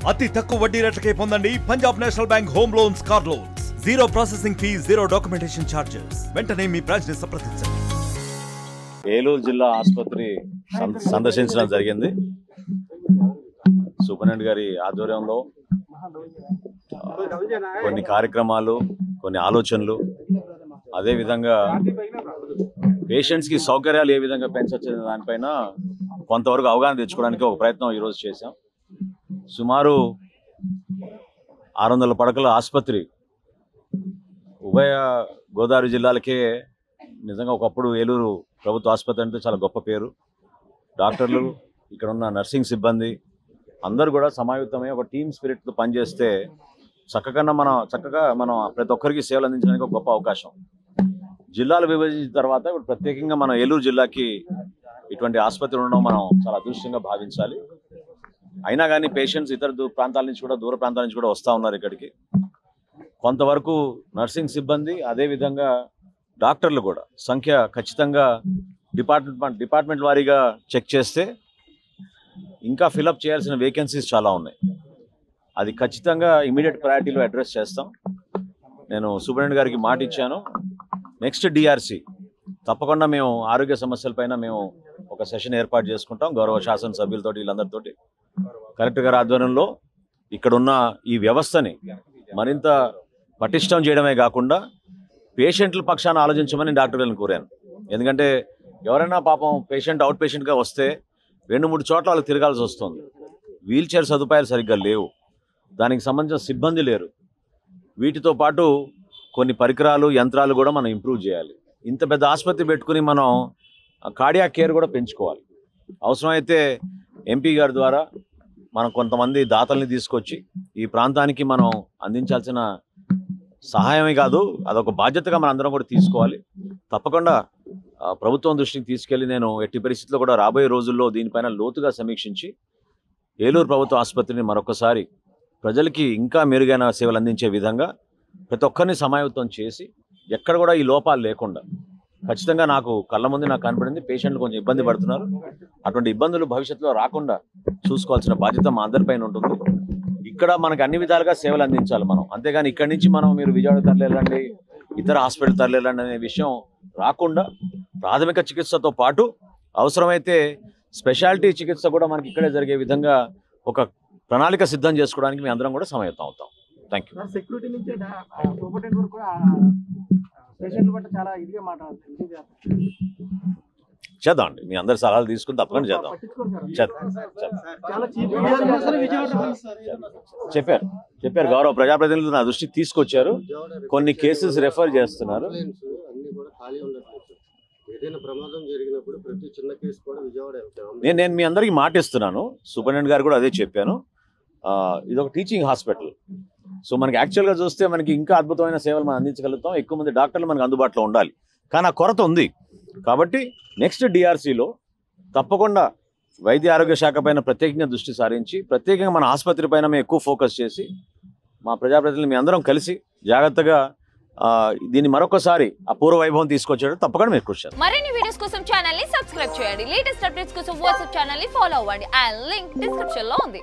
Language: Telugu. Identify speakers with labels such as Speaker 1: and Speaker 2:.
Speaker 1: అతి తక్కువ వడ్డీ రేట్లకే పొందండి Punjab national bank home loans, car loans. Zero processing fee, zero documentation charges. వెంటనే మీ బ్రాంచ్ ని సంప్రదించండి.
Speaker 2: ఏలూరు జిల్లా ఆసుపత్రి సందర్శించడం జరిగింది. సూపరింటెండెంట్ గారి ఆధ్వర్యంలో కొన్ని కార్యక్రమాలు, కొన్ని ఆలోచనలు, అదేవిధంగా పేషెంట్స్కి సౌకర్యాలు ఏ విధంగా పెంచొచ్చే దానిపైన కొంతవరకు అవగాహన తెచ్చుకోవడానికి ఒక ప్రయత్నం ఈరోజు చేశాం. సుమారు 600 పడకల ఆసుపత్రి ఉభయ గోదావరి జిల్లాలకే నిజంగా ఒకప్పుడు ఏలూరు ప్రభుత్వ ఆసుపత్రి అంటే చాలా గొప్ప పేరు. డాక్టర్లు, ఇక్కడ ఉన్న నర్సింగ్ సిబ్బంది అందరూ కూడా సమాయుత్తమై ఒక టీమ్ స్పిరిట్తో పనిచేస్తే చక్కగా మనం ప్రతి ఒక్కరికి సేవలు అందించడానికి ఒక గొప్ప అవకాశం. జిల్లాలు విభజించిన తర్వాత ఇప్పుడు ప్రత్యేకంగా మన ఏలూరు జిల్లాకి ఇటువంటి ఆసుపత్రి ఉండడం మనం చాలా అదృష్టంగా భావించాలి. అయినా కానీ పేషెంట్స్ ఇతర ప్రాంతాల నుంచి కూడా, దూర ప్రాంతాల నుంచి కూడా వస్తూ ఉన్నారు ఇక్కడికి. కొంతవరకు నర్సింగ్ సిబ్బంది, అదేవిధంగా డాక్టర్లు కూడా సంఖ్య ఖచ్చితంగా డిపార్ట్మెంట్ వారీగా చెక్ చేస్తే ఇంకా ఫిలప్ చేయాల్సిన వేకెన్సీస్ చాలా ఉన్నాయి. అది ఖచ్చితంగా ఇమీడియట్ ప్రయారిటీలో అడ్రస్ చేస్తాం. నేను సూపరింటెండెంట్ గారికి మాట ఇచ్చాను. నెక్స్ట్ డిఆర్సి తప్పకుండా మేము ఆరోగ్య సమస్యలపైన మేము ఒక సెషన్ ఏర్పాటు చేసుకుంటాం. గౌరవ శాసనసభ్యులతో, వీళ్ళందరితోటి కలెక్టర్ గారి ఆధ్వర్యంలో ఇక్కడున్న ఈ వ్యవస్థని మరింత పటిష్టం చేయడమే కాకుండా పేషెంట్ల పక్షాన ఆలోచించమని డాక్టర్ గారిని కోరాను. ఎందుకంటే ఎవరైనా పాపం పేషెంట్ అవుట్ పేషెంట్గా వస్తే 2-3 చోట్ల వాళ్ళకి తిరగాల్సి వస్తుంది. వీల్ చైర్ సదుపాయాలు సరిగ్గా లేవు, దానికి సంబంధించిన సిబ్బంది లేరు. వీటితో పాటు కొన్ని పరికరాలు, యంత్రాలు కూడా మనం ఇంప్రూవ్ చేయాలి. ఇంత పెద్ద ఆసుపత్రి పెట్టుకుని మనం కార్డియాక్ కేర్ కూడా పెంచుకోవాలి. అవసరమైతే ఎంపీ గారి ద్వారా మనం కొంతమంది దాతల్ని తీసుకొచ్చి ఈ ప్రాంతానికి మనం అందించాల్సిన సహాయమే కాదు, అదొక బాధ్యతగా మనం అందరం కూడా తీసుకోవాలి. తప్పకుండా ప్రభుత్వం దృష్టికి తీసుకెళ్లి నేను ఎట్టి పరిస్థితుల్లో కూడా రాబోయే రోజుల్లో దీనిపైన లోతుగా సమీక్షించి ఏలూరు ప్రభుత్వ ఆసుపత్రిని మరొకసారి ప్రజలకి ఇంకా మెరుగైన సేవలు అందించే విధంగా ప్రతి ఒక్కరిని సమాయత్తం చేసి ఎక్కడ కూడా ఈ లోపాలు లేకుండా ఖచ్చితంగా నాకు కళ్ళ ముందు నాకు కనపడింది. పేషెంట్లు కొంచెం ఇబ్బంది పడుతున్నారు. అటువంటి ఇబ్బందులు భవిష్యత్తులో రాకుండా చూసుకోవాల్సిన బాధ్యత మా అందరిపైన ఉంటుంది. ఇక్కడ మనకు అన్ని విధాలుగా సేవలు అందించాలి మనం. అంతేగాని ఇక్కడి నుంచి మనం మీరు విజయవాడ తరలివెళ్ళండి, ఇతర హాస్పిటల్ తరలివెళ్ళండి అనే విషయం రాకుండా ప్రాథమిక చికిత్సతో పాటు అవసరమైతే స్పెషాలిటీ చికిత్స కూడా మనకి ఇక్కడే జరిగే విధంగా ఒక ప్రణాళిక సిద్ధం చేసుకోవడానికి మేము అందరం కూడా సమాయత్తం అవుతాం. Thank you.
Speaker 3: సెక్యూరిటీ నుంచి సూపరింటెండెంట్ వరకు పేషెంట్ల పట్ల చాలా ఇదిగా మాట్లాడుతుంది.
Speaker 2: చేద్దాం అండి, మీ అందరి సలహాలు తీసుకుని తప్పకుండా చేద్దాం. చెప్పారు గౌరవ ప్రజాప్రతినిధులు నా దృష్టికి తీసుకొచ్చారు. కొన్ని కేసెస్ రెఫర్ చేస్తున్నారు. నేను మీ అందరికీ మాట ఇస్తున్నాను. సూపరింటెండెంట్ గారు కూడా అదే చెప్పాను. ఇది ఒక టీచింగ్ హాస్పిటల్. సో మనకి యాక్చువల్గా చూస్తే మనకి ఇంకా అద్భుతమైన సేవలు మనం అందించగలుగుతాం. ఎక్కువ మంది డాక్టర్లు మనకు అందుబాటులో ఉండాలి, కానీ ఆ కొరత ఉంది. కాబట్టి నెక్స్ట్ డిఆర్సీలో తప్పకుండా వైద్య ఆరోగ్య శాఖ పైన ప్రత్యేకంగా దృష్టి సారించి, ప్రత్యేకంగా మన ఆసుపత్రి పైన మేము ఎక్కువ ఫోకస్ చేసి మా ప్రజాప్రతినిధులు మీ అందరం కలిసి జాగ్రత్తగా దీన్ని మరొకసారి అపూర్వ వైభవం తీసుకొచ్చాడు. తప్పకుండా మీరు కృషి చేయండి.
Speaker 4: మరిన్ని వీడియోస్ కోసం ఛానల్ ని సబ్స్క్రైబ్ చేయండి. లేటెస్ట్ అప్డేట్స్ కోసం వాట్సాప్ ఛానల్ ని ఫాలో అవ్వండి. ఆ లింక్ డిస్క్రిప్షన్ లో ఉంది.